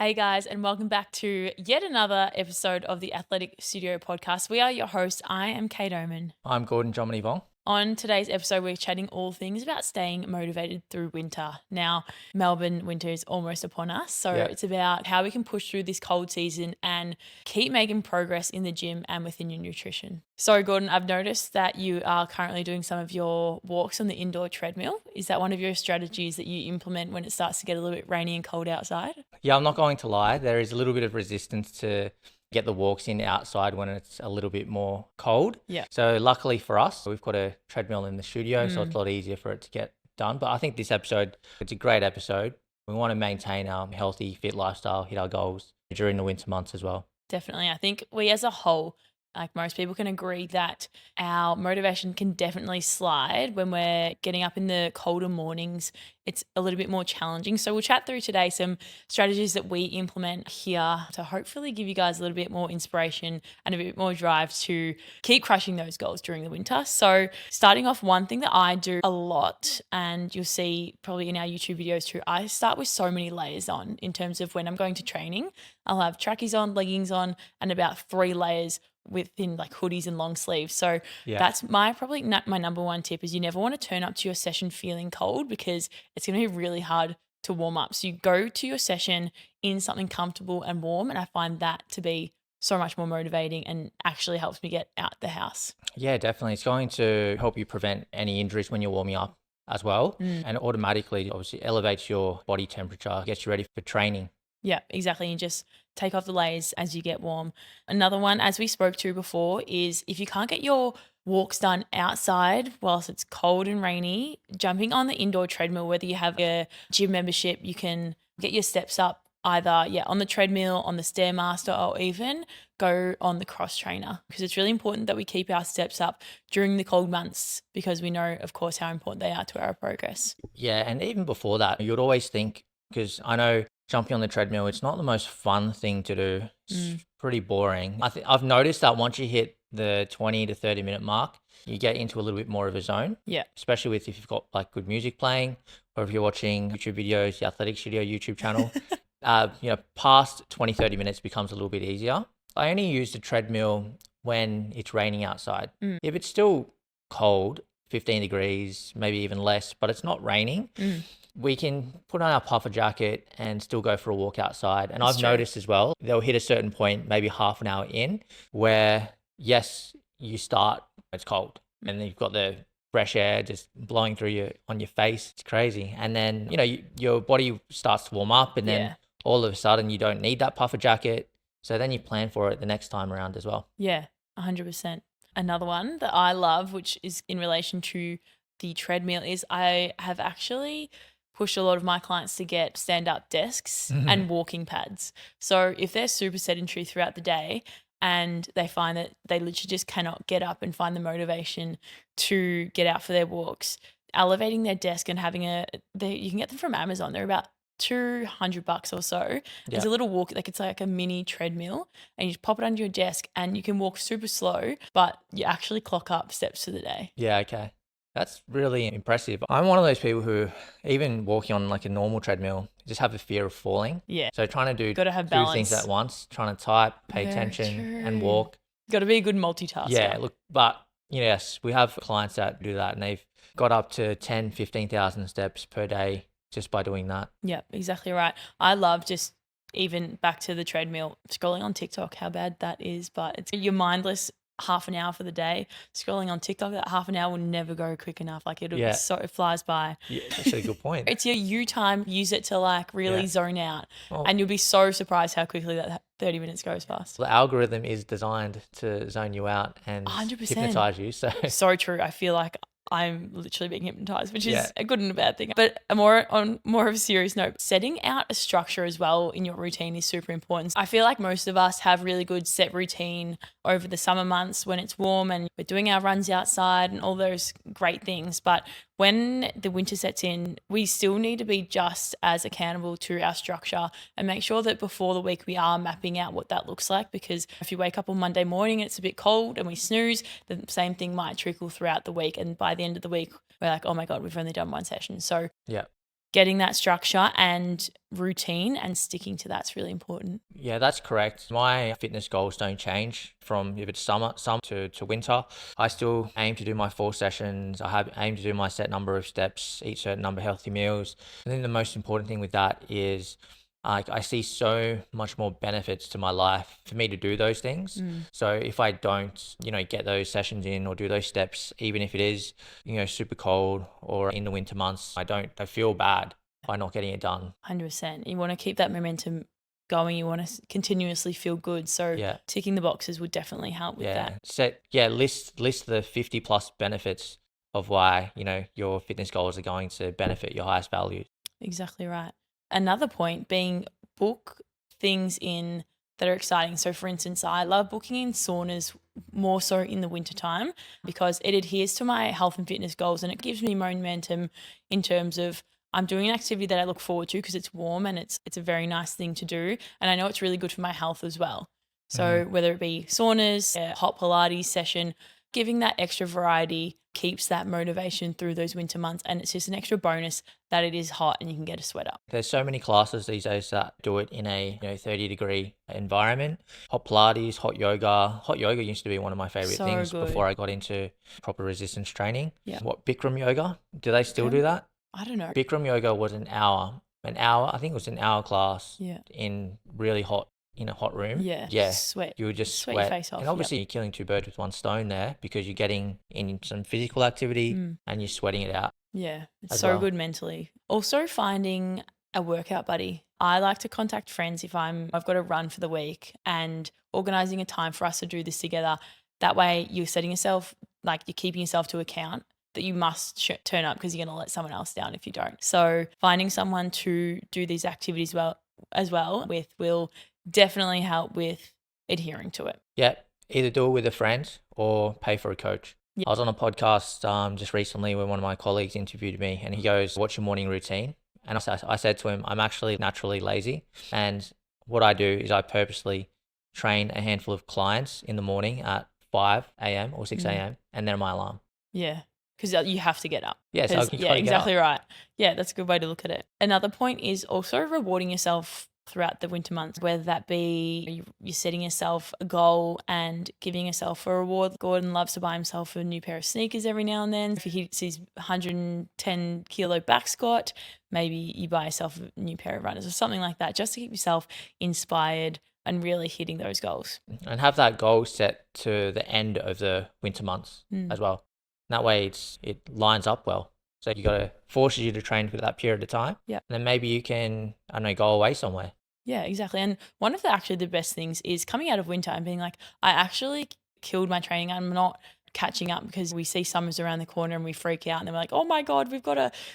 Hey guys, and welcome back to yet another episode of the Athletic Studio podcast. We are your hosts. I am Kate Oman. I'm Gordon Chommanivong. On today's episode, we're chatting all things about staying motivated through winter. Now, Melbourne winter is almost upon us, so it's about how we can push through this cold season and keep making progress in the gym and within your nutrition. So, Gordon, I've noticed that you are currently doing some of your walks on the indoor treadmill. Is that one of your strategies that you implement when it starts to get a little bit rainy and cold outside? Yeah, I'm not going to lie. There is a little bit of resistance to get the walks in outside when it's a little bit more cold. Yeah. So luckily for us, we've got a treadmill in the studio, so it's a lot easier for it to get done. But I think this episode, it's a great episode. We want to maintain our healthy, fit lifestyle, hit our goals during the winter months as well. Definitely. I think we as a whole, like most people, can agree that our motivation can definitely slide when we're getting up in the colder mornings. It's a little bit more challenging. So we'll chat through today some strategies that we implement here to hopefully give you guys a little bit more inspiration and a bit more drive to keep crushing those goals during the winter. So starting off, one thing that I do a lot, and you'll see probably in our YouTube videos too, I start with so many layers on in terms of when I'm going to training. I'll have trackies on, leggings on, and about 3 layers within like hoodies and long sleeves. So that's my number one tip is you never want to turn up to your session feeling cold because it's going to be really hard to warm up. So you go to your session in something comfortable and warm, and I find that to be so much more motivating and actually helps me get out the house. Yeah, definitely. It's going to help you prevent any injuries when you're warming up as well. And automatically, obviously, elevates your body temperature, gets you ready for training. Yeah, exactly. And just take off the layers as you get warm. Another one, as we spoke to before, is if you can't get your walks done outside whilst it's cold and rainy, jumping on the indoor treadmill, whether you have a gym membership, you can get your steps up either on the treadmill, on the Stairmaster, or even go on the cross trainer, because it's really important that we keep our steps up during the cold months because we know, of course, how important they are to our progress. Yeah, and even before that, you'd always think, because I know jumping on the treadmill, it's not the most fun thing to do. It's pretty boring. I've noticed that once you hit the 20 to 30 minute mark, you get into a little bit more of a zone. Yeah. Especially if you've got like good music playing, or if you're watching YouTube videos, the Athletic Studio YouTube channel. Past 20, 30 minutes becomes a little bit easier. I only use the treadmill when it's raining outside. If it's still cold, 15 degrees, maybe even less, but it's not raining, we can put on our puffer jacket and still go for a walk outside. And I've noticed as well, they'll hit a certain point, maybe half an hour in, where yes, you start, it's cold, and then you've got the fresh air just blowing through on your face. It's crazy. And then, your body starts to warm up, and then all of a sudden you don't need that puffer jacket. So then you plan for it the next time around as well. Yeah, 100%. Another one that I love, which is in relation to the treadmill, is I have actually pushed a lot of my clients to get stand-up desks and walking pads. So if they're super sedentary throughout the day and they find that they literally just cannot get up and find the motivation to get out for their walks, elevating their desk and having you can get them from Amazon. They're about $200 or so. There's a little walk, like it's like a mini treadmill, and you just pop it under your desk and you can walk super slow, but you actually clock up steps for the day. Yeah, okay. That's really impressive. I'm one of those people who, even walking on like a normal treadmill, just have a fear of falling. Yeah. So trying to do Gotta have 2 balance. things at once, trying to type, pay Very attention, true. and walk. Got to be a good multitasker. Yeah, look, but yes, we have clients that do that, and they've got up to 10, 15,000 steps per day just by doing that. Yeah, exactly right. I love just even back to the treadmill, scrolling on TikTok, how bad that is, but it's your mindless half an hour for the day. Scrolling on TikTok, that half an hour will never go quick enough. Like it flies by. Yeah, that's a good point. It's your you time. Use it to like really zone out, and you'll be so surprised how quickly that 30 minutes goes past. The algorithm is designed to zone you out and 100%. hypnotize you. So true. I feel like I'm literally being hypnotized, which is a good and a bad thing. But on more of a serious note, setting out a structure as well in your routine is super important. I feel like most of us have really good set routine over the summer months when it's warm and we're doing our runs outside and all those great things. But when the winter sets in, we still need to be just as accountable to our structure and make sure that before the week we are mapping out what that looks like, because if you wake up on Monday morning and it's a bit cold and we snooze, the same thing might trickle throughout the week, and by the end of the week we're like, oh my God, we've only done one session. So getting that structure and routine and sticking to that's really important. Yeah, that's correct. My fitness goals don't change from if it's summer to winter. I still aim to do my 4 sessions. Aim to do my set number of steps, eat certain number of healthy meals. I think the most important thing with that is I see so much more benefits to my life for me to do those things. So if I don't, get those sessions in or do those steps, even if it is, super cold or in the winter months, I feel bad by not getting it done. 100%. You want to keep that momentum going. You want to continuously feel good. So Yeah. ticking the boxes would definitely help with that. List the 50 plus benefits of why, your fitness goals are going to benefit your highest values. Exactly right. Another point being book things in that are exciting. So for instance, I love booking in saunas more so in the wintertime because it adheres to my health and fitness goals and it gives me momentum in terms of I'm doing an activity that I look forward to because it's warm and it's a very nice thing to do. And I know it's really good for my health as well. So whether it be saunas, a hot Pilates session, giving that extra variety keeps that motivation through those winter months. And it's just an extra bonus that it is hot and you can get a sweater. There's so many classes these days that do it in a 30-degree environment. Hot Pilates, hot yoga. Hot yoga used to be one of my favorite So things good. before I got into proper resistance training. Yeah. What, Bikram yoga? Do they still do that? I don't know. Bikram yoga was an hour. I think it was an hour class in really hot, in a hot room. Yeah. Sweat. You would just Sweat your sweat. face off, And obviously you're killing two birds with one stone there because you're getting in some physical activity and you're sweating it out. Yeah, it's as so well. good mentally. Also finding a workout buddy. I like to contact friends if I've got to run for the week and organizing a time for us to do this together. That way you're setting yourself, like you're keeping yourself to account that you must turn up because you're going to let someone else down if you don't. So finding someone to do these activities as well with will definitely help with adhering to it. Yeah, either do it with a friend or pay for a coach. Yeah. I was on a podcast just recently when one of my colleagues interviewed me and he goes, "What's your morning routine?" And I said to him, "I'm actually naturally lazy. And what I do is I purposely train a handful of clients in the morning at 5 a.m. or 6 a.m. and then my alarm." Yeah, because you have to get up. Yeah, so you gotta get exactly up. right. Yeah, that's a good way to look at it. Another point is also rewarding yourself throughout the winter months, whether that be you're setting yourself a goal and giving yourself a reward. Gordon loves to buy himself a new pair of sneakers every now and then. If he hits his 110 kilo back squat, maybe you buy yourself a new pair of runners or something like that, just to keep yourself inspired and really hitting those goals. And have that goal set to the end of the winter months as well. That way it lines up well. So you got to force you to train for that period of time. Yeah. And then maybe you can, I don't know, go away somewhere. Yeah, exactly. And one of the best things is coming out of winter and being like, I actually killed my training. I'm not catching up because we see summers around the corner and we freak out and then we're like, oh my God,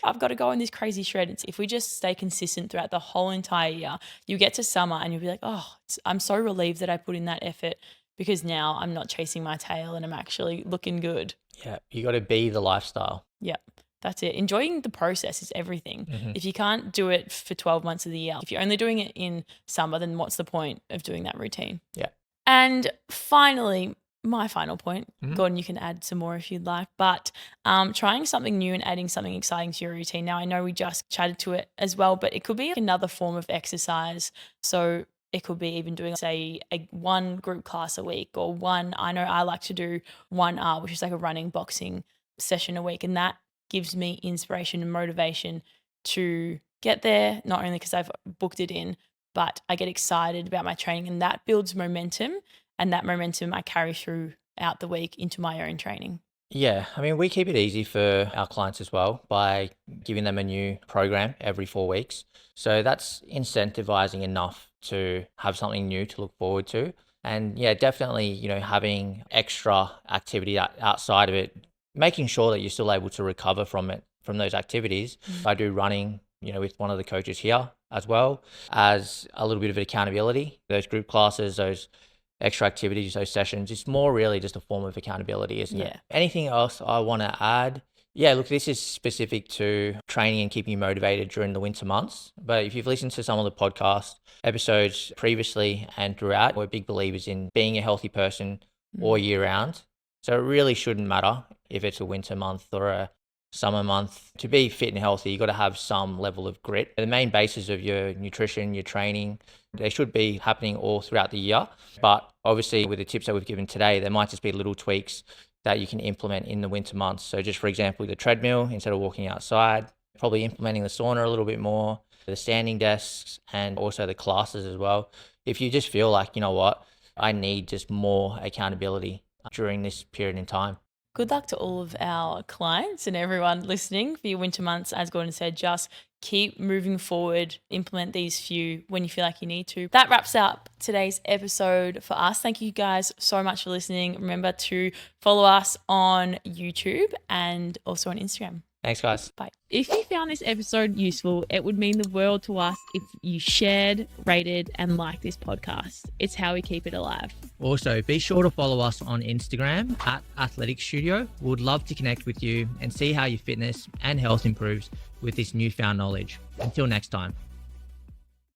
I've got to go on this crazy shred. If we just stay consistent throughout the whole entire year, you get to summer and you'll be like, oh, I'm so relieved that I put in that effort because now I'm not chasing my tail and I'm actually looking good. Yeah. You got to be the lifestyle. Yeah. That's it. Enjoying the process is everything. If you can't do it for 12 months of the year, if you're only doing it in summer, then what's the point of doing that routine? Yeah. And finally, my final point, Gordon, you can add some more if you'd like, but trying something new and adding something exciting to your routine. Now, I know we just chatted to it as well, but it could be another form of exercise. So it could be even doing, say, one group class a week or I know I like to do 1 hour, which is like a running, boxing session a week. And that gives me inspiration and motivation to get there, not only because I've booked it in, but I get excited about my training and that builds momentum, and that momentum I carry throughout the week into my own training. Yeah. I mean, we keep it easy for our clients as well by giving them a new program every 4 weeks. So that's incentivizing enough to have something new to look forward to. And yeah, definitely, having extra activity outside of it, making sure that you're still able to recover from those activities. I do running, with one of the coaches here as well as a little bit of accountability. Those group classes, those extra activities, those sessions, it's more really just a form of accountability, isn't it? Anything else I want to add? Yeah, look, this is specific to training and keeping you motivated during the winter months. But if you've listened to some of the podcast episodes previously and throughout, we're big believers in being a healthy person all year round. So it really shouldn't matter if it's a winter month or summer month. To be fit and healthy, you got to have some level of grit. The main basis of your nutrition, your training, they should be happening all throughout the year. But obviously with the tips that we've given today, there might just be little tweaks that you can implement in the winter months. So just for example, the treadmill, instead of walking outside, probably implementing the sauna a little bit more, the standing desks, and also the classes as well. If you just feel like, you know what, I need just more accountability during this period in time. Good luck to all of our clients and everyone listening for your winter months. As Gordon said, just keep moving forward, implement these few when you feel like you need to. That wraps up today's episode for us. Thank you guys so much for listening. Remember to follow us on YouTube and also on Instagram. Thanks, guys. Bye. If you found this episode useful, it would mean the world to us if you shared, rated, and liked this podcast. It's how we keep it alive. Also, be sure to follow us on Instagram at Athletic Studio. We would love to connect with you and see how your fitness and health improves with this newfound knowledge. Until next time.